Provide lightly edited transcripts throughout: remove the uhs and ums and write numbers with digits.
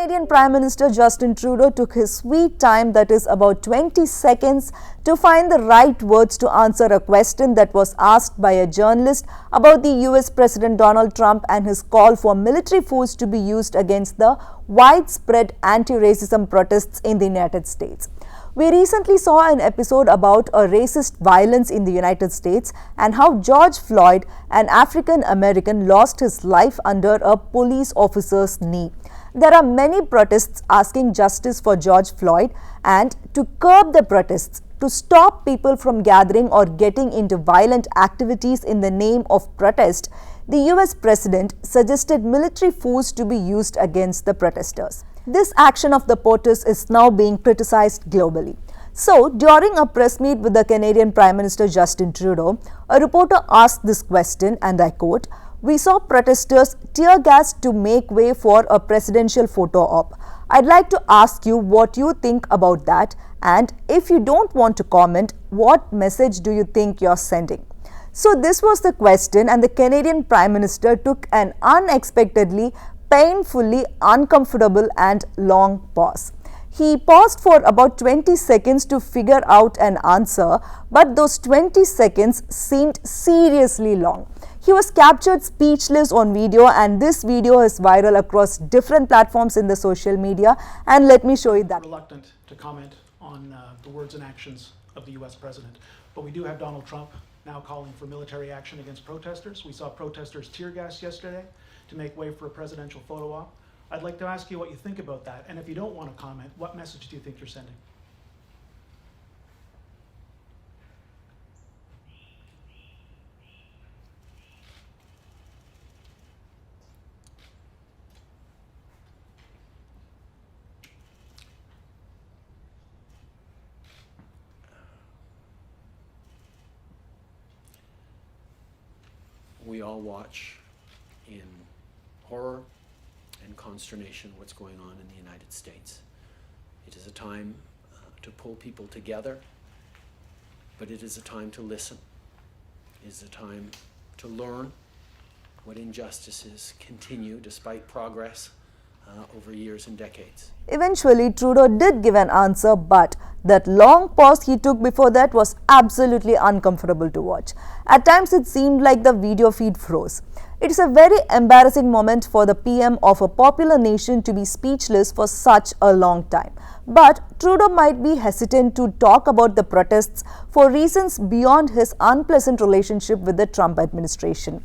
Canadian Prime Minister Justin Trudeau took his sweet time, that is about 20 seconds, to find the right words to answer a question that was asked by a journalist about the US President Donald Trump and his call for military force to be used against the widespread anti-racism protests in the United States. We recently saw an episode about a racist violence in the United States and how George Floyd, an African American, lost his life under a police officer's knee. There are many protests asking justice for George Floyd, and to curb the protests, to stop people from gathering or getting into violent activities in the name of protest, the US President suggested military force to be used against the protesters. This action of the POTUS is now being criticized globally. So, during a press meet with the Canadian Prime Minister Justin Trudeau, a reporter asked this question, and I quote, "We saw protesters tear gas to make way for a presidential photo op. I'd like to ask you what you think about that, and if you don't want to comment, what message do you think you're sending?" So this was the question, and the Canadian Prime Minister took an unexpectedly, painfully uncomfortable and long pause. He paused for about 20 seconds to figure out an answer, but those 20 seconds seemed seriously long. He was captured speechless on video, and this video is viral across different platforms in the social media, and let me show you that. Reluctant to comment on the words and actions of the US President, but we do have Donald Trump now calling for military action against protesters. We saw protesters tear gas yesterday to make way for a presidential photo op. I'd like to ask you what you think about that, and if you don't want to comment, what message do you think you're sending? We all watch in horror and consternation what's going on in the United States. It is a time to pull people together, but it is a time to listen. It is a time to learn what injustices continue despite progress over years and decades. Eventually, Trudeau did give an answer, but that long pause he took before that was absolutely uncomfortable to watch. At times, it seemed like the video feed froze. It is a very embarrassing moment for the PM of a popular nation to be speechless for such a long time. But Trudeau might be hesitant to talk about the protests for reasons beyond his unpleasant relationship with the Trump administration.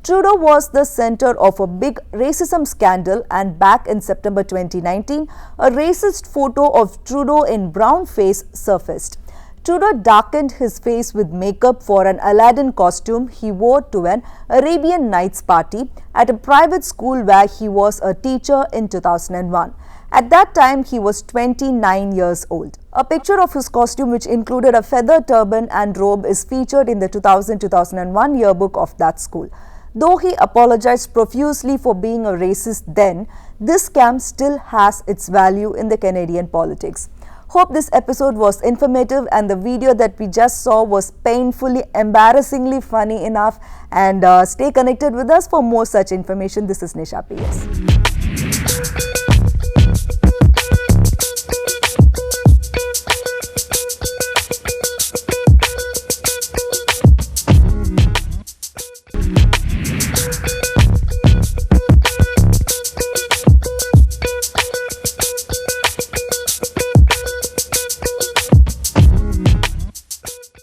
Trudeau was the center of a big racism scandal, and back in September 2019, a racist photo of Trudeau in brown face surfaced. Trudeau darkened his face with makeup for an Aladdin costume he wore to an Arabian Nights party at a private school where he was a teacher in 2001. At that time, he was 29 years old. A picture of his costume, which included a feather turban and robe, is featured in the 2000-2001 yearbook of that school. Though he apologized profusely for being a racist then, this scam still has its value in the Canadian politics. Hope this episode was informative, and the video that we just saw was painfully, embarrassingly funny enough. And stay connected with us for more such information. This is Nisha PS.